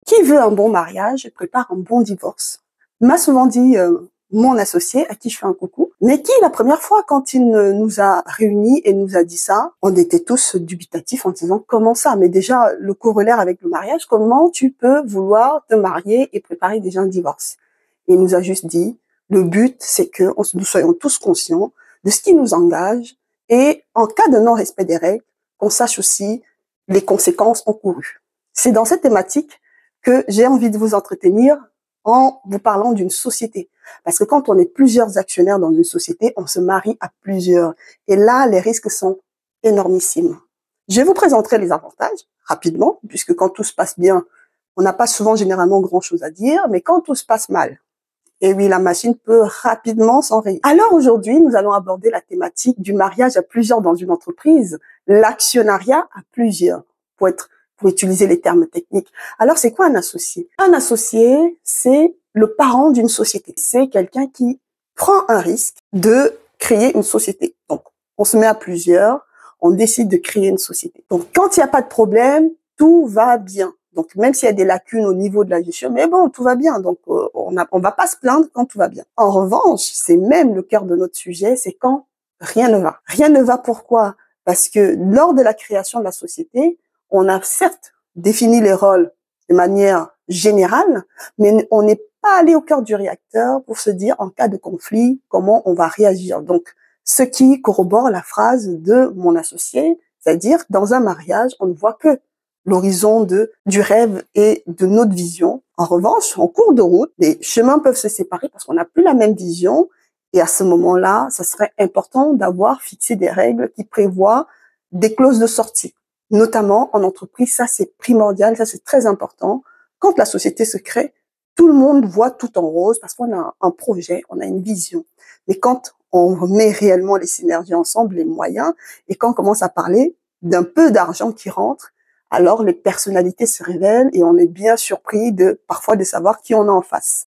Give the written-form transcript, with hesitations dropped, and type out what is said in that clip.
Qui veut un bon mariage prépare un bon divorce. M'a souvent dit mon associé, à qui je fais un coucou, mais qui la première fois quand il nous a réunis et nous a dit ça, on était tous dubitatifs en disant comment ça? Mais déjà le corollaire avec le mariage, comment tu peux vouloir te marier et préparer déjà un divorce? Et il nous a juste dit le but c'est que nous soyons tous conscients de ce qui nous engage et en cas de non-respect des règles, qu'on sache aussi les conséquences encourues. C'est dans cette thématique que j'ai envie de vous entretenir en vous parlant d'une société. Parce que quand on est plusieurs actionnaires dans une société, on se marie à plusieurs. Et là, les risques sont énormissimes. Je vous présenterai les avantages rapidement, puisque quand tout se passe bien, on n'a pas souvent généralement grand-chose à dire, mais quand tout se passe mal, et oui, la machine peut rapidement s'enrayer. Alors aujourd'hui, nous allons aborder la thématique du mariage à plusieurs dans une entreprise, l'actionnariat à plusieurs, pour utiliser les termes techniques. Alors, c'est quoi un associé? Un associé, c'est le parent d'une société. C'est quelqu'un qui prend un risque de créer une société. Donc, on se met à plusieurs, on décide de créer une société. Donc, quand il n'y a pas de problème, tout va bien. Donc, même s'il y a des lacunes au niveau de la gestion, mais bon, tout va bien. Donc, on va pas se plaindre quand tout va bien. En revanche, c'est même le cœur de notre sujet, c'est quand rien ne va. Rien ne va, pourquoi? Parce que lors de la création de la société, on a certes défini les rôles de manière générale, mais on n'est pas allé au cœur du réacteur pour se dire, en cas de conflit, comment on va réagir. Donc, ce qui corrobore la phrase de mon associé, c'est-à-dire, dans un mariage, on ne voit que l'horizon du rêve et de notre vision. En revanche, en cours de route, les chemins peuvent se séparer parce qu'on n'a plus la même vision. Et à ce moment-là, ça serait important d'avoir fixé des règles qui prévoient des clauses de sortie. Notamment en entreprise, ça c'est primordial, ça c'est très important. Quand la société se crée, tout le monde voit tout en rose parce qu'on a un projet, on a une vision. Mais quand on met réellement les synergies ensemble, les moyens, et quand on commence à parler d'un peu d'argent qui rentre, alors les personnalités se révèlent et on est bien surpris parfois de savoir qui on a en face.